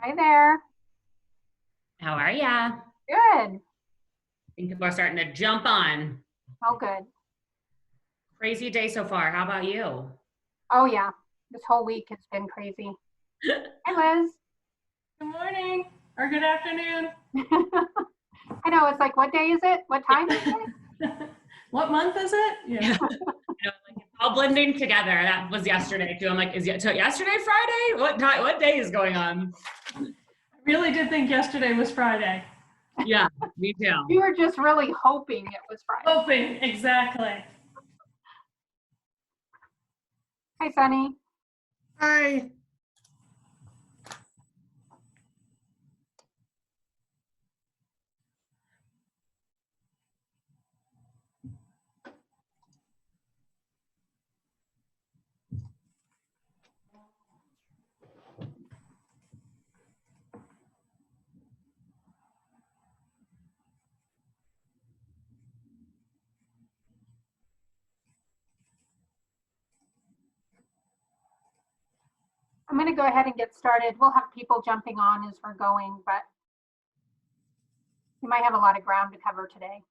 Hi there. How are ya? I Good. think people are starting to jump on. Oh, good. Crazy day so far. How about you? Oh, yeah. This whole week has been crazy. Hi, Liz. Good morning or good afternoon. I know. It's like, what day is it? What time is it? What month is it? Yeah. Like it's all blending together. That was yesterday too. I'm like, so yesterday Friday? What time? What day is going on? I really did think yesterday was Friday. Yeah, me too. You were just really hoping it was Friday. Hoping, exactly. Hi, Sunny. Hi. I'm going to go ahead and get started. We'll have people jumping on as we're going, but we might have a lot of ground to cover today.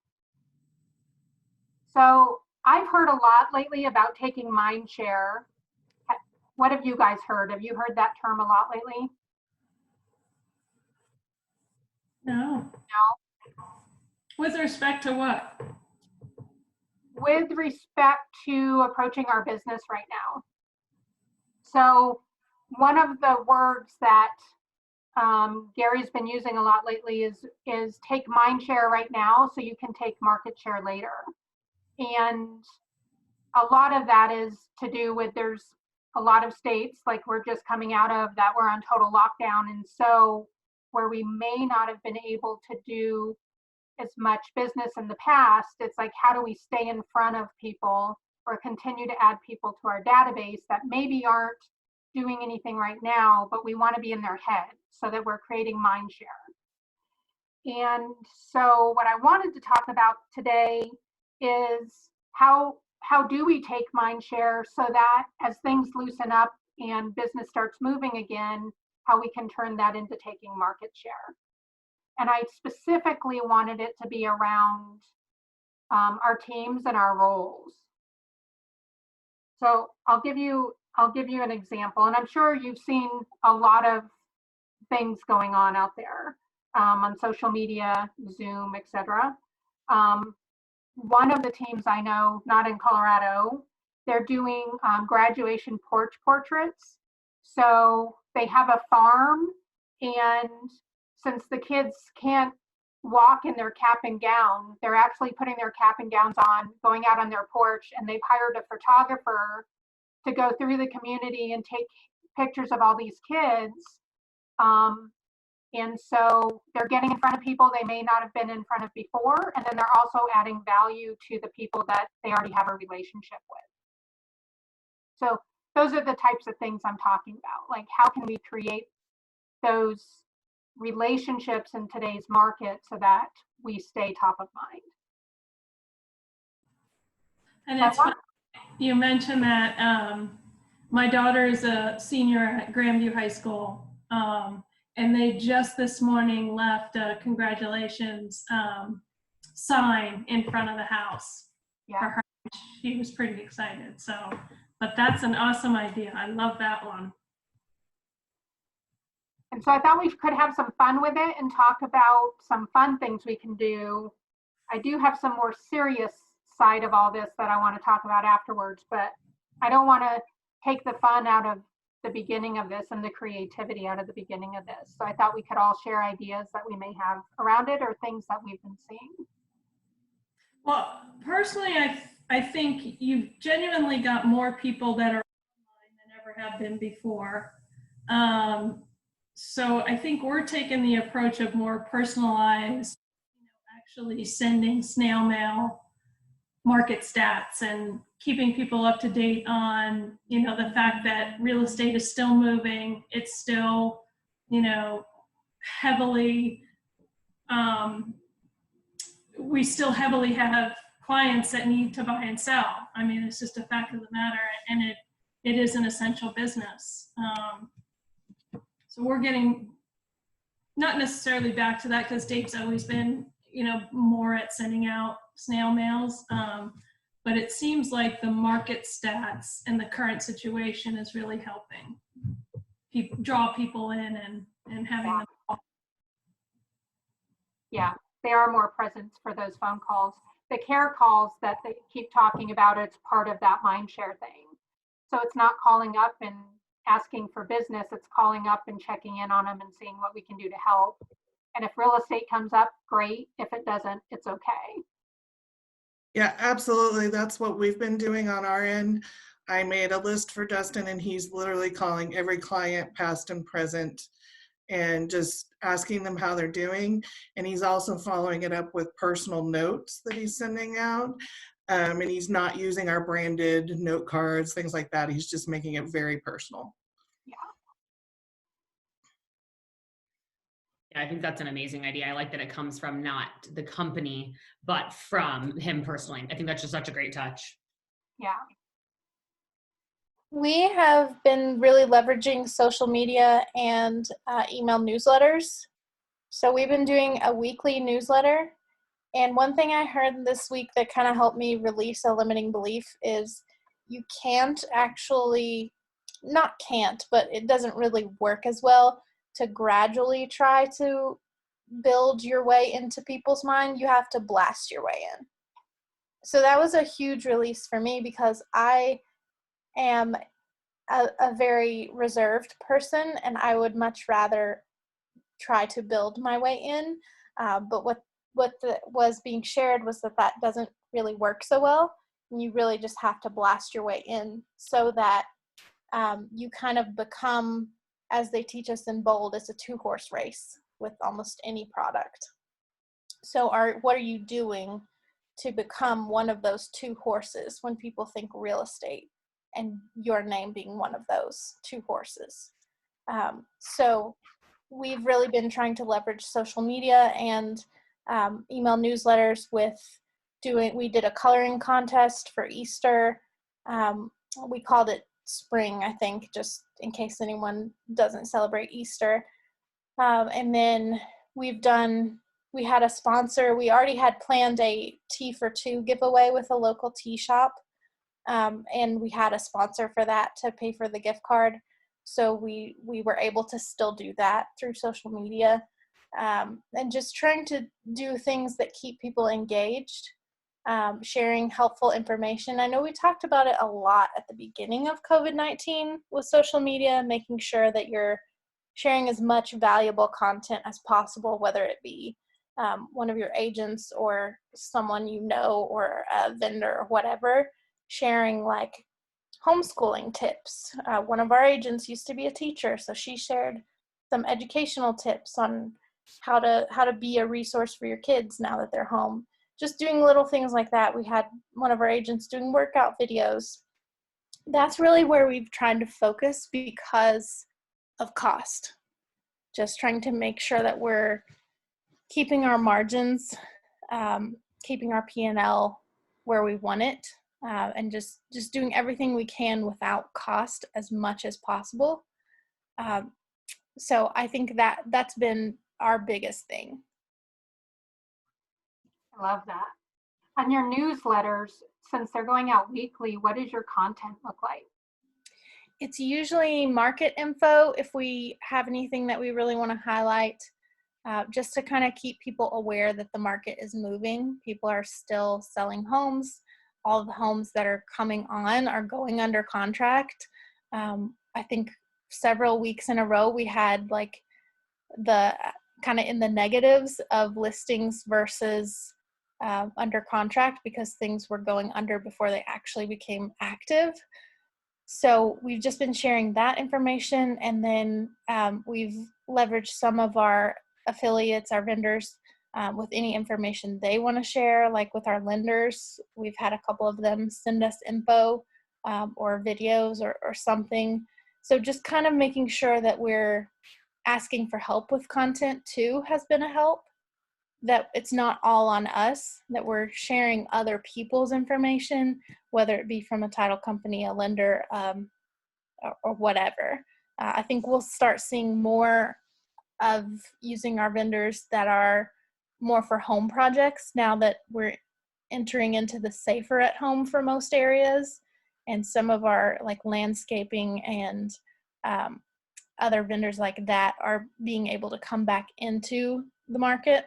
So I've heard a lot lately about taking Mindshare. What have you guys heard? Have you heard that term a lot lately? No. No. With respect to what? With respect to approaching our business right now. So one of the words that Gary's been using a lot lately is take mind share right now so you can take market share later. And a lot of that is to do with there's a lot of states like we're just coming out of that we're on total lockdown. And so where we may not have been able to do as much business in the past, it's like, how do we stay in front of people or continue to add people to our database that maybe aren't doing anything right now, but we want to be in their head so that we're creating mind share. And so what I wanted to talk about today is how do we take mind share so that as things loosen up and business starts moving again, how we can turn that into taking market share. And I specifically wanted it to be around our teams and our roles. So I'll give you an example, and I'm sure you've seen a lot of things going on out there on social media, Zoom, etc. One of the teams I know, not in Colorado, they're doing graduation porch portraits. So they have a farm, and since the kids can't walk in their cap and gown, they're actually putting their cap and gowns on, going out on their porch, and they've hired a photographer to go through the community and take pictures of all these kids. And so they're getting in front of people they may not have been in front of before, and then they're also adding value to the people that they already have a relationship with. So those are the types of things I'm talking about. Like, how can we create those relationships in today's market so that we stay top of mind? And it's funny you mentioned that my daughter is a senior at Grandview High School. And they just this morning left a congratulations sign in front of the house for her. She was pretty excited. So, but that's an awesome idea. I love that one. And so I thought we could have some fun with it and talk about some fun things we can do. I do have some more serious side of all this that I want to talk about afterwards, but I don't want to take the fun out of the beginning of this and the creativity out of the beginning of this. So I thought we could all share ideas that we may have around it or things that we've been seeing. Well, personally, I think you've genuinely got more people that are online than ever have been before. So I think we're taking the approach of more personalized, actually sending snail mail market stats and keeping people up to date on, the fact that real estate is still moving. It's still, heavily, we still heavily have clients that need to buy and sell. I mean, it's just a fact of the matter, and it is an essential business. So we're getting not necessarily back to that because Dave's always been, more at sending out snail mails. But it seems like the market stats and the current situation is really helping draw people in and having them call. Yeah, they are more present for those phone calls. The care calls that they keep talking about, it's part of that Mindshare thing. So it's not calling up and asking for business, it's calling up and checking in on them and seeing what we can do to help. And if real estate comes up, great. If it doesn't, it's okay. Yeah, absolutely. That's what we've been doing on our end. I made a list for Justin, and he's literally calling every client, past and present, and just asking them how they're doing. And he's also following it up with personal notes that he's sending out. And he's not using our branded note cards, things like that. He's just making it very personal. Yeah, I think that's an amazing idea. I like that it comes from not the company, but from him personally. I think that's just such a great touch. Yeah. We have been really leveraging social media and email newsletters. So we've been doing a weekly newsletter. And one thing I heard this week that kind of helped me release a limiting belief is you can't actually, not can't, but it doesn't really work as well to gradually try to build your way into people's mind. You have to blast your way in. So that was a huge release for me because I am a very reserved person, and I would much rather try to build my way in. But what was being shared was that doesn't really work so well. And you really just have to blast your way in so that you kind of become, as they teach us in Bold, it's a 2-horse race with almost any product. So what are you doing to become one of those 2 horses when people think real estate? And your name being one of those 2 horses. So we've really been trying to leverage social media and email newsletters we did a coloring contest for Easter. We called it Spring, I think, just in case anyone doesn't celebrate Easter. And then we had a sponsor. We already had planned a tea for 2 giveaway with a local tea shop. And we had a sponsor for that to pay for the gift card. So we were able to still do that through social media, and just trying to do things that keep people engaged, sharing helpful information. I know we talked about it a lot at the beginning of COVID-19 with social media, making sure that you're sharing as much valuable content as possible, whether it be one of your agents or someone you know or a vendor or whatever. Sharing like homeschooling tips. One of our agents used to be a teacher, so she shared some educational tips on how to be a resource for your kids now that they're home. Just doing little things like that. We had one of our agents doing workout videos. That's really where we've tried to focus because of cost. Just trying to make sure that we're keeping our margins, keeping our P&L where we want it. And just doing everything we can without cost as much as possible. So I think that's been our biggest thing. I love that. On your newsletters, since they're going out weekly, what does your content look like? It's usually market info if we have anything that we really want to highlight, just to kind of keep people aware that the market is moving. People are still selling homes. All the homes that are coming on are going under contract. I think several weeks in a row we had like the kind of in the negatives of listings versus under contract because things were going under before they actually became active. So we've just been sharing that information, and then we've leveraged some of our affiliates, our vendors, with any information they want to share, like with our lenders. We've had a couple of them send us info or videos or something. So just kind of making sure that we're asking for help with content too has been a help, that it's not all on us, that we're sharing other people's information, whether it be from a title company, a lender, or whatever. I think we'll start seeing more of using our vendors that are more for home projects now that we're entering into the safer at home for most areas. And some of our like landscaping and other vendors like that are being able to come back into the market.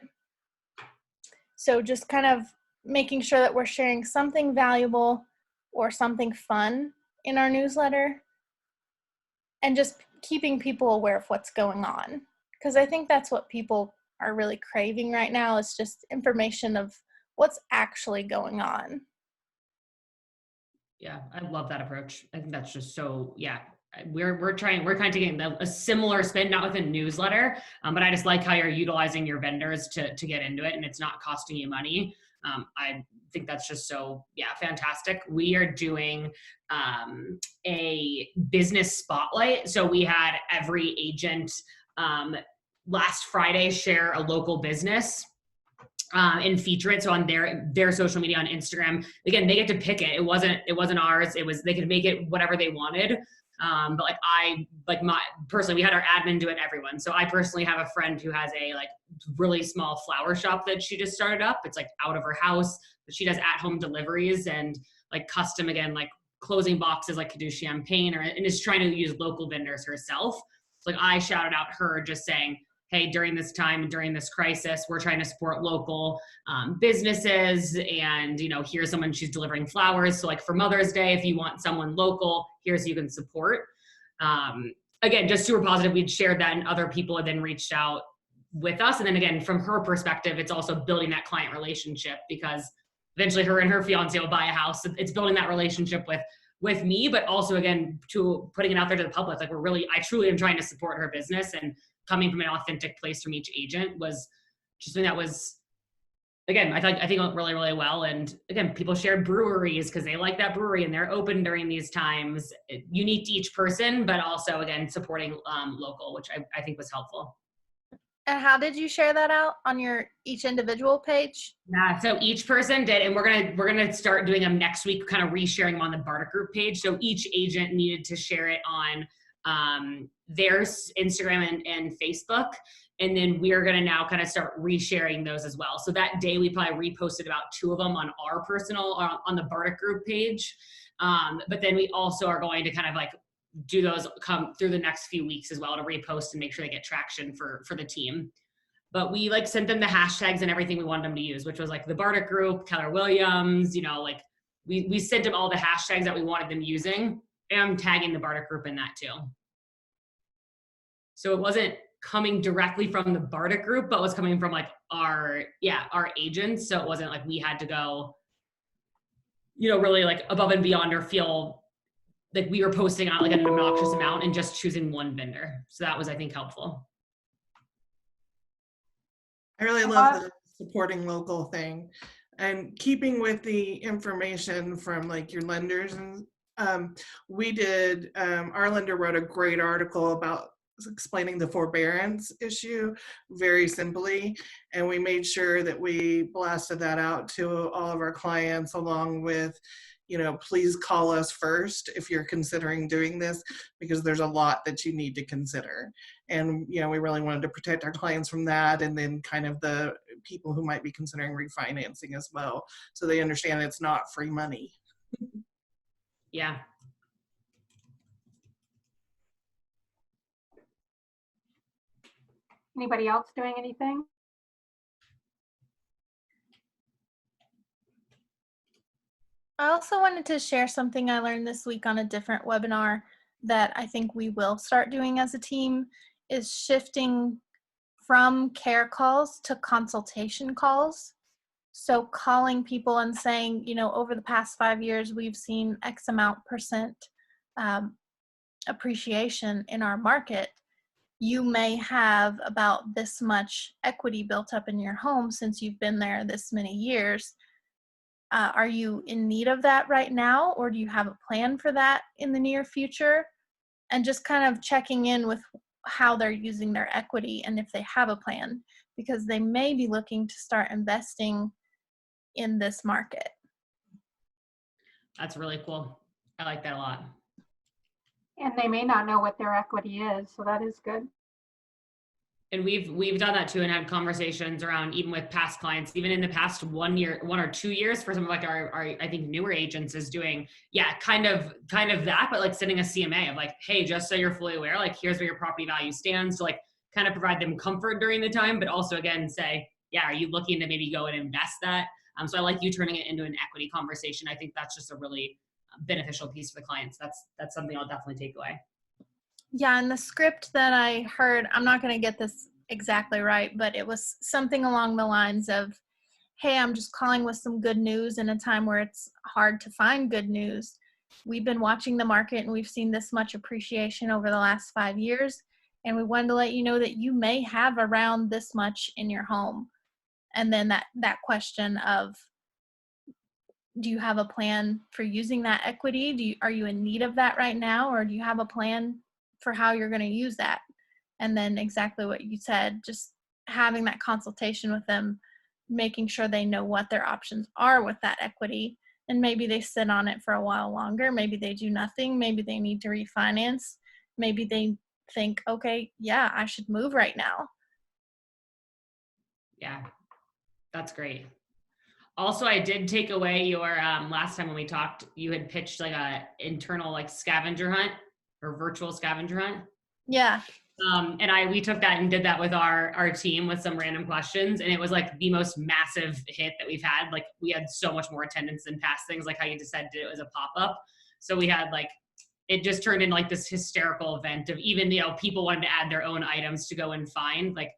So just kind of making sure that we're sharing something valuable or something fun in our newsletter, and just keeping people aware of what's going on. Because I think that's what people are really craving right now, is just information of what's actually going on. Yeah, I love that approach. I think that's just so, yeah. We're kind of taking a similar spin, not with a newsletter, but I just like how you're utilizing your vendors to get into it, and it's not costing you money. I think that's just so, yeah, fantastic. We are doing a business spotlight. So we had every agent last Friday share a local business and feature it. So on their social media on Instagram, again, they get to pick it. It wasn't ours. They could make it whatever they wanted. But personally, we had our admin do it, everyone. So I personally have a friend who has a like really small flower shop that she just started up. It's like out of her house, but she does at-home deliveries and like custom, again, like closing boxes, like could do champagne and is trying to use local vendors herself. So like I shouted out her just saying, hey, during this time, during this crisis, we're trying to support local businesses, and here's someone, she's delivering flowers. So like for Mother's Day, if you want someone local, here's who you can support. Again, just super positive. We'd shared that, and other people had then reached out with us. And then again, from her perspective, it's also building that client relationship, because eventually her and her fiance will buy a house. It's building that relationship with me, but also again, to putting it out there to the public. Like I truly am trying to support her business, and coming from an authentic place from each agent was just something that was, again, I think it went really, really well. And again, people shared breweries because they like that brewery and they're open during these times, unique to each person, but also again, supporting local, which I think was helpful. And how did you share that out on your each individual page? Yeah, so each person did, and we're gonna start doing them next week, kind of resharing them on the Bardic Group page. So each agent needed to share it on their Instagram and Facebook, and then we're gonna now kind of start resharing those as well. So that day we probably reposted about 2 of them on our personal on the Bardic Group page, but then we also are going to kind of like do those come through the next few weeks as well to repost and make sure they get traction for the team. But we like sent them the hashtags and everything we wanted them to use, which was like the Bardic Group, Keller Williams, like we sent them all the hashtags that we wanted them using, and I'm tagging the Bardic Group in that too. So it wasn't coming directly from the Bardic Group, but was coming from like our agents. So it wasn't like we had to go, really like above and beyond or feel like we were posting out like an obnoxious amount and just choosing one vendor. So that was, I think, helpful. I really love the supporting local thing, and keeping with the information from like your lenders. And we did, our lender wrote a great article about explaining the forbearance issue very simply, and we made sure that we blasted that out to all of our clients, along with please call us first if you're considering doing this, because there's a lot that you need to consider. And we really wanted to protect our clients from that, and then kind of the people who might be considering refinancing as well, so they understand it's not free money. Yeah. Anybody else doing anything? I also wanted to share something I learned this week on a different webinar that I think we will start doing as a team, is shifting from care calls to consultation calls. So calling people and saying, over the past 5 years, we've seen X amount percent appreciation in our market. You may have about this much equity built up in your home since you've been there this many years. Are you in need of that right now, or do you have a plan for that in the near future? And just kind of checking in with how they're using their equity and if they have a plan, because they may be looking to start investing in this market. That's really cool. I like that a lot. And they may not know what their equity is, so that is good. And we've done that too, and had conversations around, even with past clients, even in the past 1 year, 1 or 2 years for some of like our I think newer agents is doing, yeah, kind of that, but like sending a CMA of like, hey, just so you're fully aware, like here's where your property value stands. So like kind of provide them comfort during the time, but also again say, yeah, are you looking to maybe go and invest that? So I like you turning it into an equity conversation. I think that's just a really beneficial piece for the clients. That's something I'll definitely take away. Yeah, and the script that I heard, I'm not going to get this exactly right, but it was something along the lines of, hey, I'm just calling with some good news in a time where it's hard to find good news. We've been watching the market and we've seen this much appreciation over the last 5 years. And we wanted to let you know that you may have around this much in your home. And then that question of, do you have a plan for using that equity? Are you in need of that right now? Or do you have a plan for how you're going to use that? And then exactly what you said, just having that consultation with them, making sure they know what their options are with that equity. And maybe they sit on it for a while longer. Maybe they do nothing. Maybe they need to refinance. Maybe they think, okay, yeah, I should move right now. Yeah, that's great. Also, I did take away your last time when we talked, you had pitched like a internal like scavenger hunt or virtual scavenger hunt. Yeah. And we took that and did that with our team with some random questions, and it was like the most massive hit that we've had. Like we had so much more attendance than past things, like how you just said it was a pop-up. So we had like, it just turned into like this hysterical event of even, people wanted to add their own items to go and find. Like,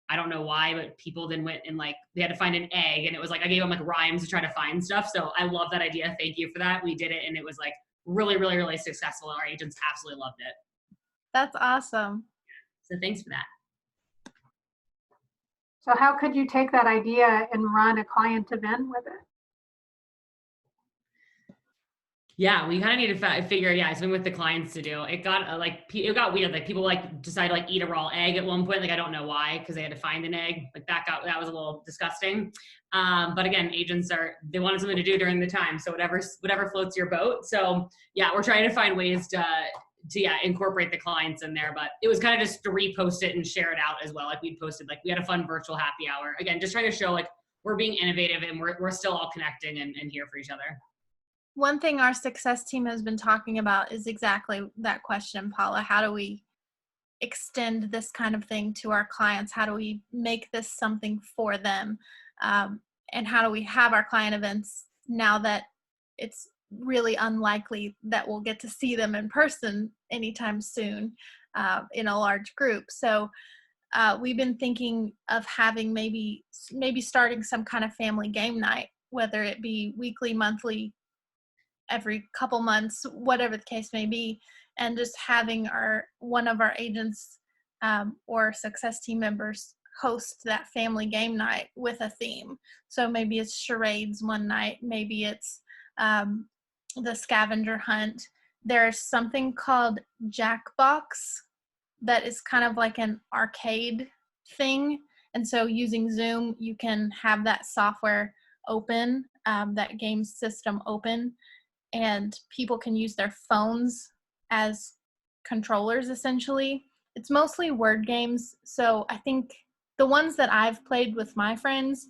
I don't know why, but people then went and like, they had to find an egg, and it was like, I gave them like rhymes to try to find stuff. So I love that idea. Thank you for that. We did it, and it was like really, really, really successful. Our agents absolutely loved it. That's awesome. So thanks for that. So how could you take that idea and run a client event with it? Yeah, we kind of need to figure, something with the clients to do. It got it got weird. Like people like decided to like eat a raw egg at one point. Like I don't know why, because they had to find an egg. Like that was a little disgusting. But again, agents they wanted something to do during the time. So whatever floats your boat. So yeah, we're trying to find ways to incorporate the clients in there. But it was kind of just to repost it and share it out as well. Like we posted, like we had a fun virtual happy hour. Again, just trying to show like we're being innovative and we're still all connecting and here for each other. One thing our success team has been talking about is exactly that question, Paula. How do we extend this kind of thing to our clients? How do we make this something for them? And how do we have our client events now that it's really unlikely that we'll get to see them in person anytime soon in a large group? So we've been thinking of having maybe starting some kind of family game night, whether it be weekly, monthly, every couple months, whatever the case may be, and just having one of our agents or success team members host that family game night with a theme. So maybe it's charades one night, maybe it's the scavenger hunt. There's something called Jackbox that is kind of like an arcade thing. And so using Zoom, you can have that software open, that game system open, and people can use their phones as controllers, essentially. It's mostly word games. So I think the ones that I've played with my friends,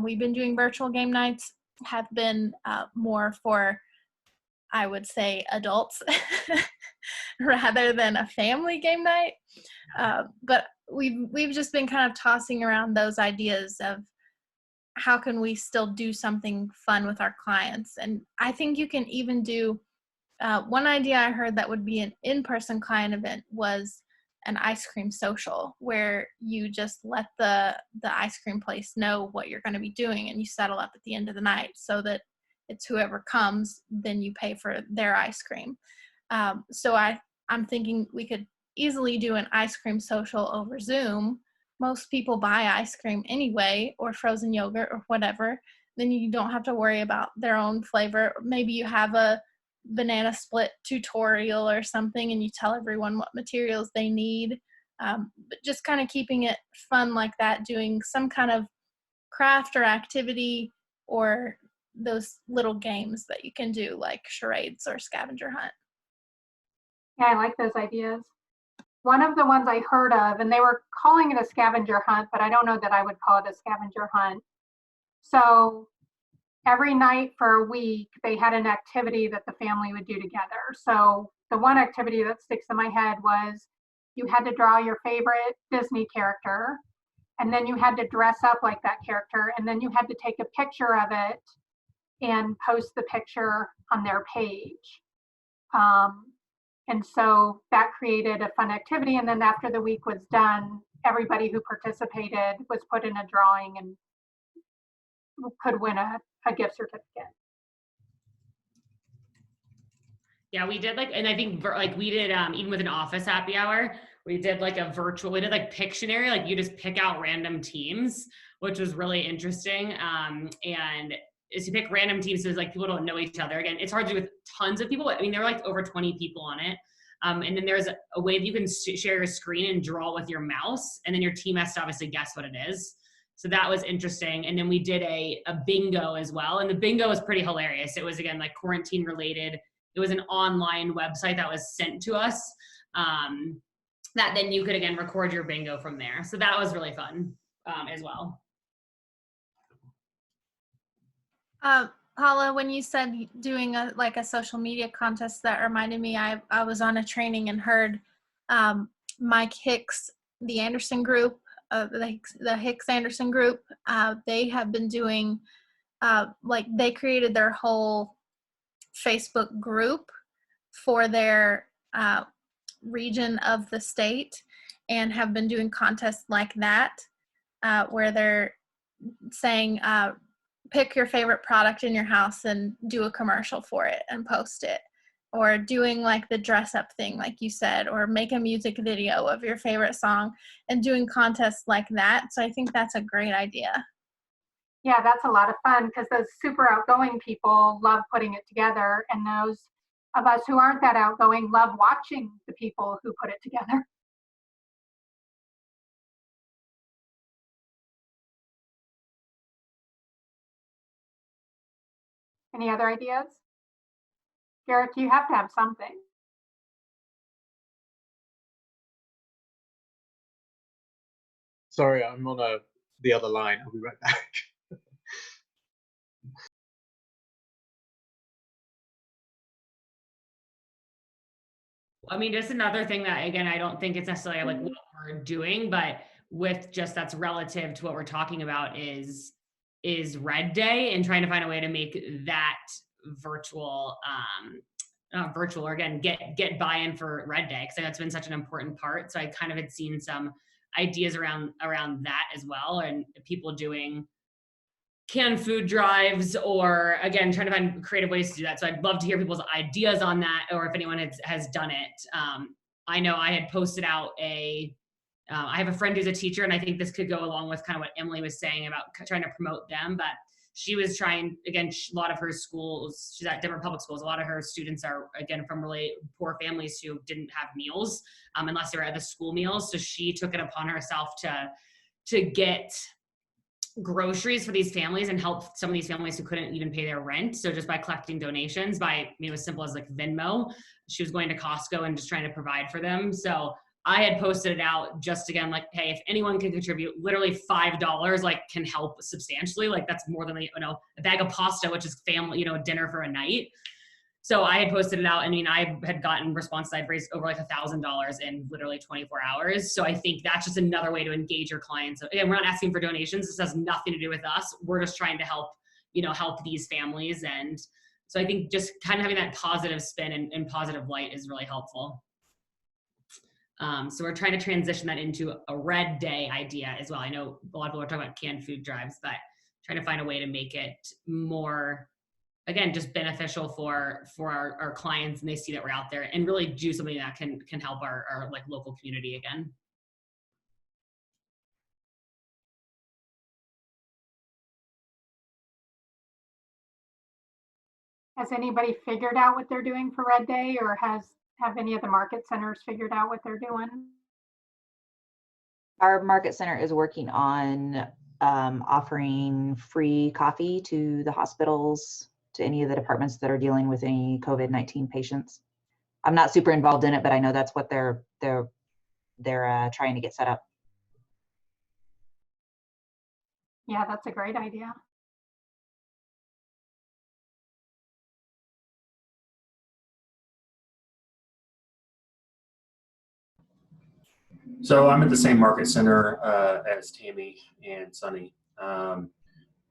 we've been doing virtual game nights, have been more for, I would say, adults rather than a family game night. But we've just been kind of tossing around those ideas of how can we still do something fun with our clients. And I think you can even do, one idea I heard that would be an in-person client event was an ice cream social, where you just let the ice cream place know what you're going to be doing, and you settle up at the end of the night so that it's whoever comes, then you pay for their ice cream. So I'm thinking we could easily do an ice cream social over Zoom. Most people buy ice cream anyway, or frozen yogurt or whatever. Then you don't have to worry about their own flavor. Maybe you have a banana split tutorial or something, and you tell everyone what materials they need. But just kind of keeping it fun like that, doing some kind of craft or activity, or those little games that you can do like charades or scavenger hunt. Yeah, I like those ideas. one of the ones I heard of, and they were calling it a scavenger hunt, but I don't know that I would call it a scavenger hunt. So every night for a week, they had an activity that the family would do together. So the one activity that sticks in my head was you had to draw your favorite Disney character, and then you had to dress up like that character, and then you had to take a picture of it and post the picture on their page. And so that created a fun activity. And then after the week was done, everybody who participated was put in a drawing and could win a gift certificate. Yeah, we did and I think we did, even with an office happy hour, we did we did Pictionary, you just pick out random teams, which was really interesting. And is you pick random teams, so people don't know each other. Again, it's hard to do with tons of people. I mean, there were over 20 people on it. And then there's a way that you can share your screen and draw with your mouse, and then your team has to obviously guess what it is. So that was interesting. And then we did a bingo as well. And the bingo was pretty hilarious. It was, again, quarantine related. It was an online website that was sent to us, that then you could, again, record your bingo from there. So that was really fun as well. Paula, when you said doing a social media contest, that reminded me, I was on a training and heard Mike Hicks, the Anderson group, the Hicks Anderson group, they have been doing, they created their whole Facebook group for their region of the state, and have been doing contests like that, where they're saying, pick your favorite product in your house and do a commercial for it and post it, or doing the dress up thing, like you said, or make a music video of your favorite song and doing contests like that. So I think that's a great idea. Yeah, that's a lot of fun, because those super outgoing people love putting it together, and those of us who aren't that outgoing love watching the people who put it together. Any other ideas? Garrett, you have to have something. Sorry, I'm on the other line. I'll be right back. I mean, just another thing that, again, I don't think it's necessarily what we're doing, but with just that's relative to what we're talking about is Red Day, and trying to find a way to make that virtual, or again, get buy-in for Red Day, because that's been such an important part. So I kind of had seen some ideas around that as well, and people doing canned food drives, or again, trying to find creative ways to do that. So I'd love to hear people's ideas on that, or if anyone has done it. I know I had posted out I have a friend who's a teacher, and I think this could go along with kind of what Emily was saying about trying to promote them, but she was trying, again, a lot of her schools, she's at different public schools, a lot of her students are, again, from really poor families who didn't have meals, unless they were at the school meals. So she took it upon herself to get groceries for these families and help some of these families who couldn't even pay their rent. So just by collecting donations, as simple as Venmo, she was going to Costco and just trying to provide for them. So I had posted it out just, again, hey, if anyone can contribute literally $5, can help substantially. That's more than, a bag of pasta, which is family, dinner for a night. So I had posted it out. I mean, I had gotten responses. I'd raised over $1,000 in literally 24 hours. So I think that's just another way to engage your clients. Again, we're not asking for donations. This has nothing to do with us. We're just trying to help, help these families. And so I think just kind of having that positive spin and positive light is really helpful. So we're trying to transition that into a Red Day idea as well. I know a lot of people are talking about canned food drives, but trying to find a way to make it more, again, just beneficial for our clients, and they see that we're out there and really do something that can help our local community again. Has anybody figured out what they're doing for Red Day, or have any of the market centers figured out what they're doing? Our market center is working on offering free coffee to the hospitals, to any of the departments that are dealing with any COVID-19 patients. I'm not super involved in it, but I know that's what they're they're trying to get set up. Yeah, that's a great idea. So I'm at the same market center as Tammy and Sunny.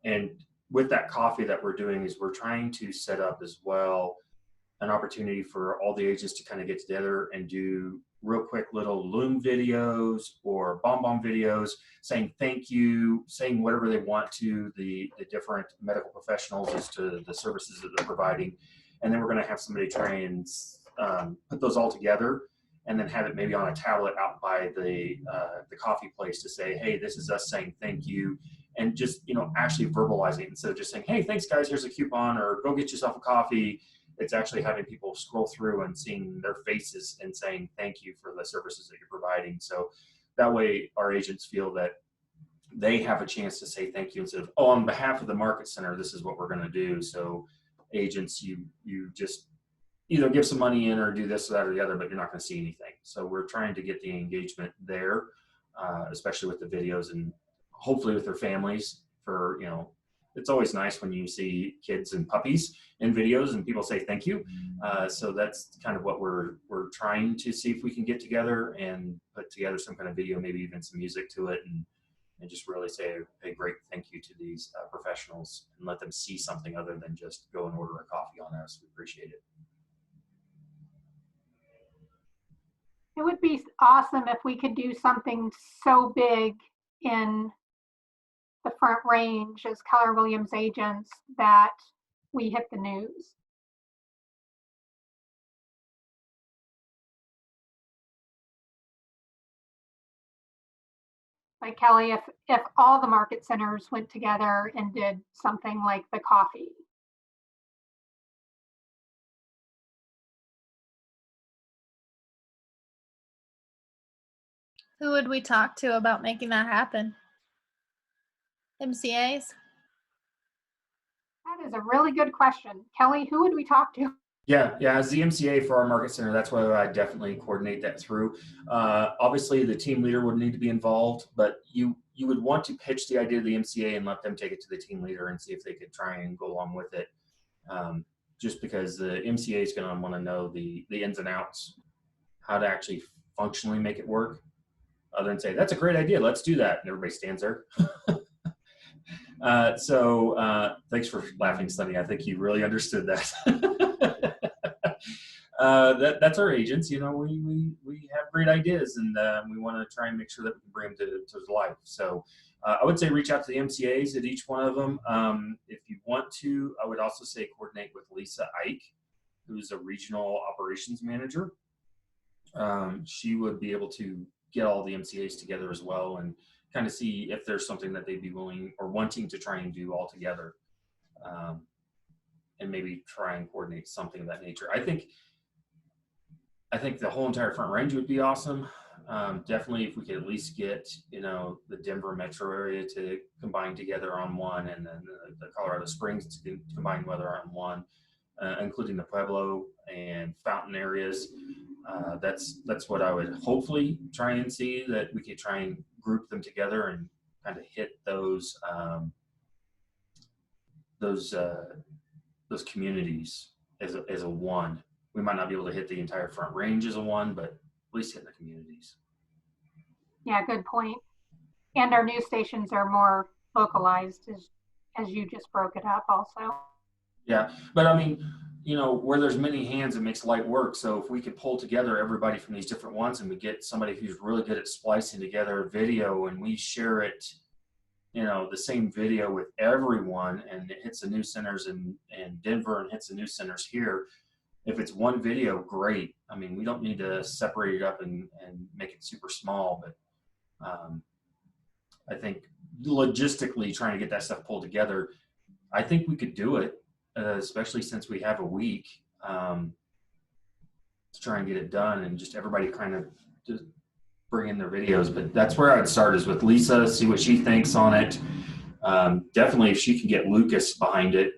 And with that coffee that we're doing is we're trying to set up as well an opportunity for all the agents to kind of get together and do real quick little Loom videos or BombBomb videos saying thank you, saying whatever they want to the different medical professionals as to the services that they're providing. And then we're going to have somebody try and put those all together and then have it maybe on a tablet out by the coffee place to say, hey, this is us saying thank you. And just, you know, actually verbalizing instead of just saying, hey, thanks guys, here's a coupon, or go get yourself a coffee. It's actually having people scroll through and seeing their faces and saying thank you for the services that you're providing. So that way our agents feel that they have a chance to say thank you instead of, oh, on behalf of the market center, this is what we're going to do. So agents, you just either give some money in or do this or that or the other, but you're not going to see anything. So we're trying to get the engagement there, especially with the videos and hopefully with their families. For, you know, it's always nice when you see kids and puppies in videos and people say thank you. So that's kind of what we're trying to see if we can get together and put together some kind of video, maybe even some music to it, and just really say a great thank you to these professionals and let them see something other than just go and order a coffee on us. We appreciate it. It would be awesome if we could do something so big in the Front Range as Keller Williams agents that we hit the news. Like Kelly, if all the market centers went together and did something like the coffee. Who would we talk to about making that happen? MCAs? That is a really good question. Kelly, who would we talk to? Yeah, as the MCA for our market center, that's why I definitely coordinate that through. Obviously, the team leader would need to be involved, but you would want to pitch the idea to the MCA and let them take it to the team leader and see if they could try and go along with it. Just because the MCA is going to want to know the ins and outs, how to actually functionally make it work, other than say, that's a great idea, let's do that. And everybody stands there. So thanks for laughing, Sunny. I think you really understood that. That's our agents. You know, we have great ideas, and we want to try and make sure that we can bring them to life. So I would say reach out to the MCAs at each one of them. If you want to, I would also say coordinate with Lisa Ike, who's a regional operations manager. She would be able to get all the MCAs together as well and kind of see if there's something that they'd be willing or wanting to try and do all together, and maybe try and coordinate something of that nature. I think the whole entire Front Range would be awesome. Definitely if we could at least get, you know, the Denver metro area to combine together on one, and then the Colorado Springs to combine together on one, including the Pueblo and Fountain areas. That's what I would hopefully try and see, that we could try and group them together and kind of hit those communities as a one. We might not be able to hit the entire Front Range as a one, but at least hit the communities. Yeah, good point. And our news stations are more localized, as you just broke it up also. Yeah, but I mean, you know, where there's many hands, it makes light work. So if we could pull together everybody from these different ones and we get somebody who's really good at splicing together a video and we share it, you know, the same video with everyone, and it hits the news centers in Denver and hits the news centers here. If it's one video, great. I mean, we don't need to separate it up and make it super small, but I think logistically trying to get that stuff pulled together, I think we could do it, especially since we have a week to try and get it done, and just everybody kind of just bring in their videos. But that's where I'd start, is with Lisa, see what she thinks on it. Definitely if she can get Lucas behind it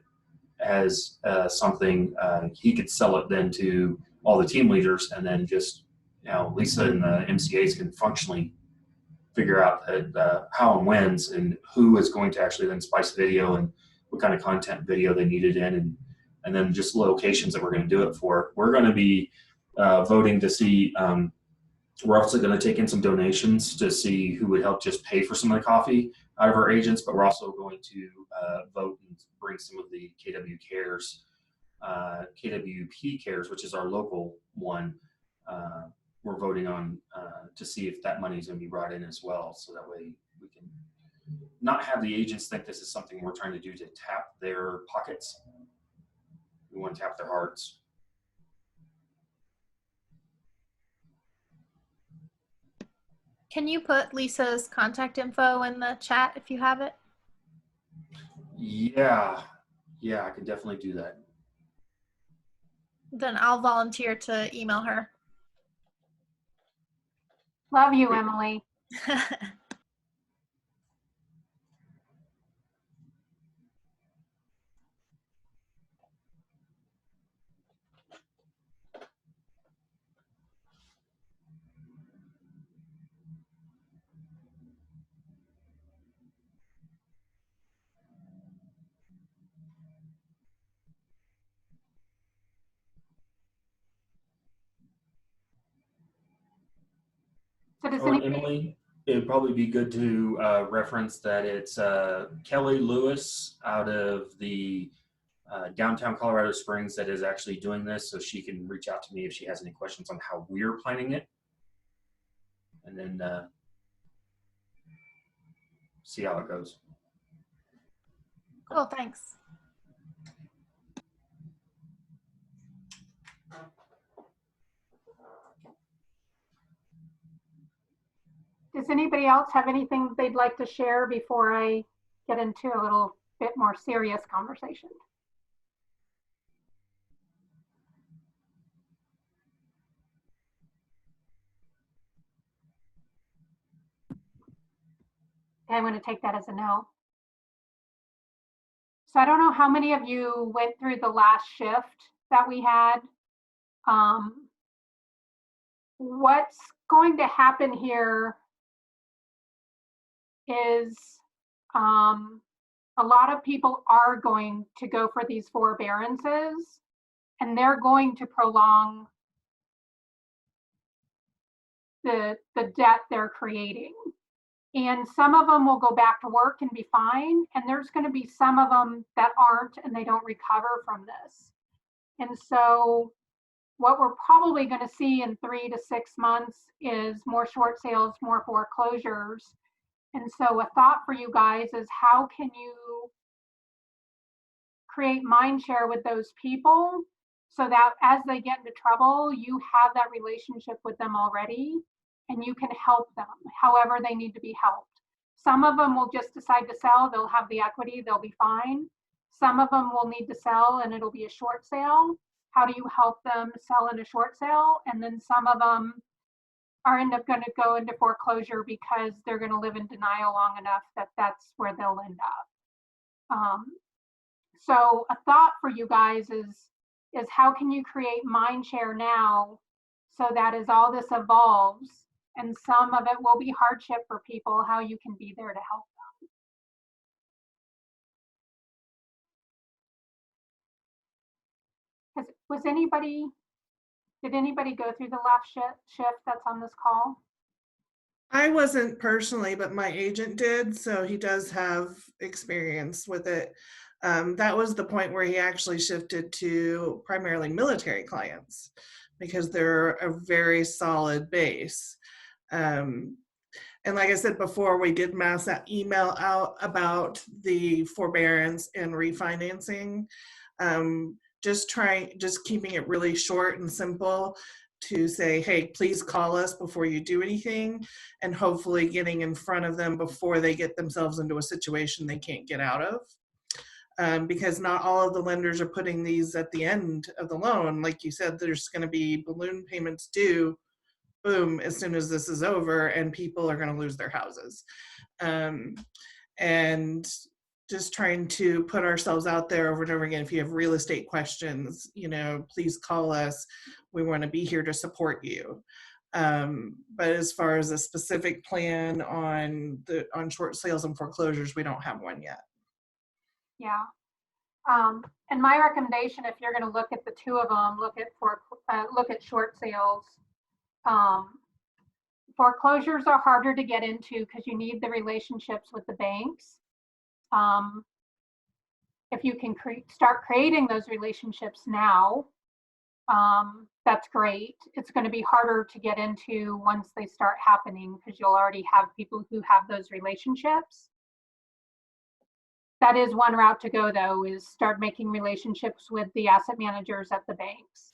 as something, he could sell it then to all the team leaders, and then just Lisa and the MCAs can functionally figure out how and whens and who is going to actually then splice video and what kind of content video they need it in, and then just locations that we're going to do it for. We're going to be voting to see, we're also going to take in some donations to see who would help just pay for some of the coffee out of our agents, but we're also going to vote and bring some of the KWP Cares, which is our local one. We're voting on to see if that money is going to be brought in as well, so that way we can not have the agents think this is something we're trying to do to tap their pockets. We want to tap their hearts. Can you put Lisa's contact info in the chat if you have it? Yeah, I can definitely do that. Then I'll volunteer to email her. Love you, Emily. So does anybody, Emily, it'd probably be good to reference that it's Kelly Lewis out of the downtown Colorado Springs that is actually doing this, so she can reach out to me if she has any questions on how we're planning it, and then see how it goes. Cool, thanks. does anybody else have anything they'd like to share before I get into a little bit more serious conversation? Okay, I'm going to take that as a no. So I don't know how many of you went through the last shift that we had. What's going to happen here is a lot of people are going to go for these forbearances, and they're going to prolong the debt they're creating. And some of them will go back to work and be fine, and there's going to be some of them that aren't, and they don't recover from this. And so what we're probably going to see in 3 to 6 months is more short sales, more foreclosures. And so a thought for you guys is, how can you create Mindshare with those people so that as they get into trouble, you have that relationship with them already and you can help them however they need to be helped. Some of them will just decide to sell, they'll have the equity, they'll be fine. Some of them will need to sell and it'll be a short sale. How do you help them sell in a short sale? And then some of them are going to go into foreclosure because they're going to live in denial long enough that that's where they'll end up. So a thought for you guys is how can you create Mindshare now so that as all this evolves, and some of it will be hardship for people, how you can be there to help them. Did anybody go through the last shift that's on this call? I wasn't personally, but my agent did, so he does have experience with it. That was the point where he actually shifted to primarily military clients because they're a very solid base. And like I said before, we did mass that email out about the forbearance and refinancing. Just keeping it really short and simple to say, hey, please call us before you do anything, and hopefully getting in front of them before they get themselves into a situation they can't get out of. Because not all of the lenders are putting these at the end of the loan. Like you said, there's going to be balloon payments due, boom, as soon as this is over, and people are going to lose their houses. And just trying to put ourselves out there over and over again. If you have real estate questions, please call us. We want to be here to support you. But as far as a specific plan on short sales and foreclosures, we don't have one yet. Yeah. And my recommendation, if you're going to look at the two of them, look at short sales. Foreclosures are harder to get into because you need the relationships with the banks. If you can start creating those relationships now, that's great. It's going to be harder to get into once they start happening because you'll already have people who have those relationships. That is one route to go, though, is start making relationships with the asset managers at the banks.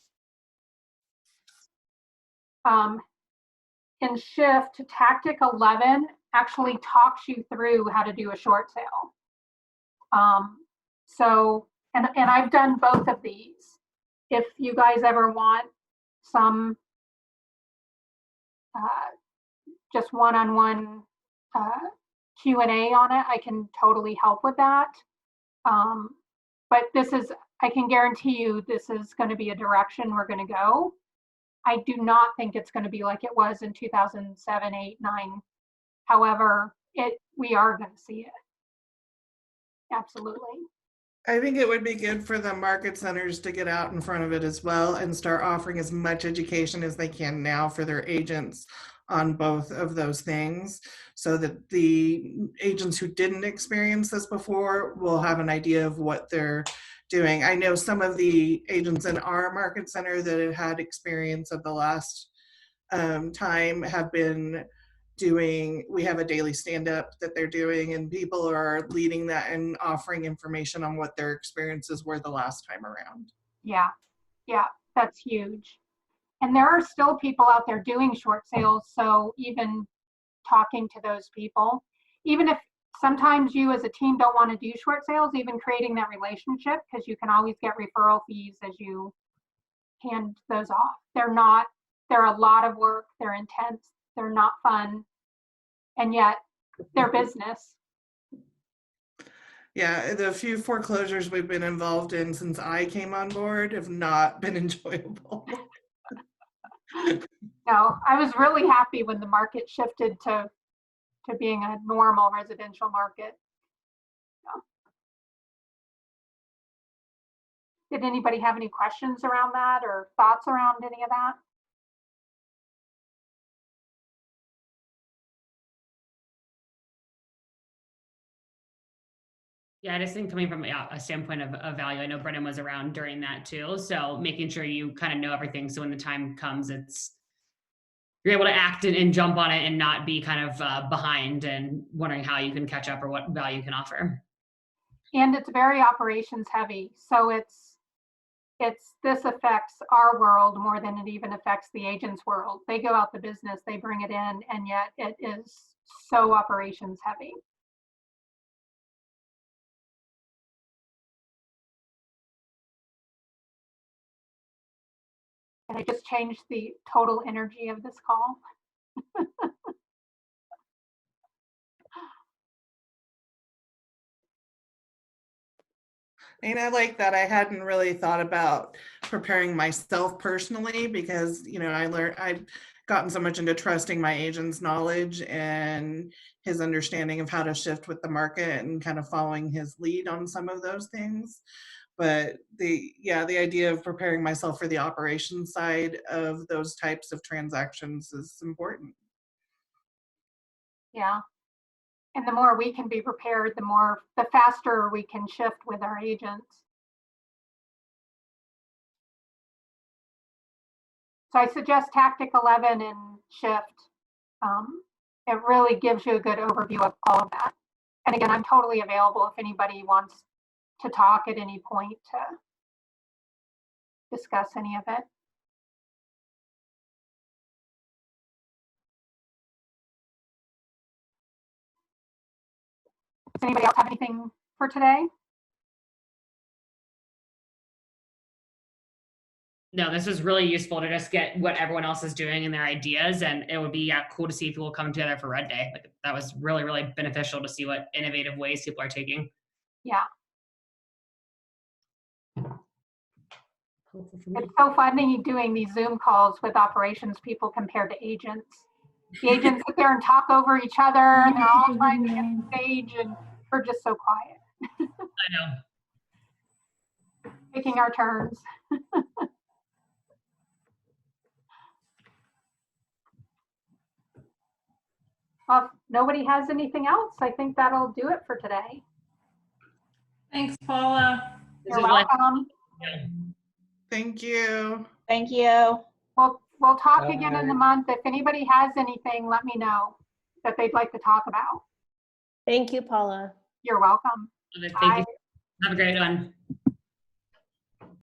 In Shift, Tactic 11 actually talks you through how to do a short sale. And I've done both of these. If you guys ever want some just one-on-one Q&A on it, I can totally help with that. But I can guarantee you this is going to be a direction we're going to go. I do not think it's going to be like it was in 2007, 8, 9. However, we are going to see it. Absolutely. I think it would be good for the market centers to get out in front of it as well and start offering as much education as they can now for their agents on both of those things, so that the agents who didn't experience this before will have an idea of what they're doing. I know some of the agents in our market center that have had experience of the last time have been doing, we have a daily stand-up that they're doing, and people are leading that and offering information on what their experiences were the last time around. Yeah, that's huge. And there are still people out there doing short sales, so even talking to those people, even if sometimes you as a team don't want to do short sales, even creating that relationship, because you can always get referral fees as you hand those off. They're a lot of work, they're intense, they're not fun, and yet they're business. Yeah, the few foreclosures we've been involved in since I came on board have not been enjoyable. No, I was really happy when the market shifted to being a normal residential market. Did anybody have any questions around that or thoughts around any of that? Yeah, I just think coming from a standpoint of value, I know Brennan was around during that too. So making sure you kind of know everything. So when the time comes, you're able to act and jump on it and not be kind of behind and wondering how you can catch up or what value you can offer. And it's very operations heavy. So this affects our world more than it even affects the agent's world. They go out the business, they bring it in, and yet it is so operations heavy. And I just changed the total energy of this call. And I like that. I hadn't really thought about preparing myself personally because, I've gotten so much into trusting my agent's knowledge and his understanding of how to shift with the market and kind of following his lead on some of those things. But the idea of preparing myself for the operations side of those types of transactions is important. Yeah. And the more we can be prepared, the faster we can shift with our agents. So I suggest Tactic 11 and Shift. It really gives you a good overview of all of that. And again, I'm totally available if anybody wants to talk at any point to discuss any of it. Does anybody else have anything for today? No, this was really useful to just get what everyone else is doing and their ideas. And it would be cool to see people come together for Red Day. Like, that was really, really beneficial to see what innovative ways people are taking. Yeah. hopeful for me. It's so funny doing these Zoom calls with operations people compared to agents. The agents sit there and talk over each other, and they're all trying to get the stage, and we're just so quiet, I know. taking our turns. Well, if nobody has anything else, I think that'll do it for today. Thanks, Paula. This You're is like- welcome. Thank you. Thank you. We'll talk again in a month. If anybody has anything, let me know that they'd like to talk about. Thank you, Paula. You're welcome. Thank Bye. you. Have a great one.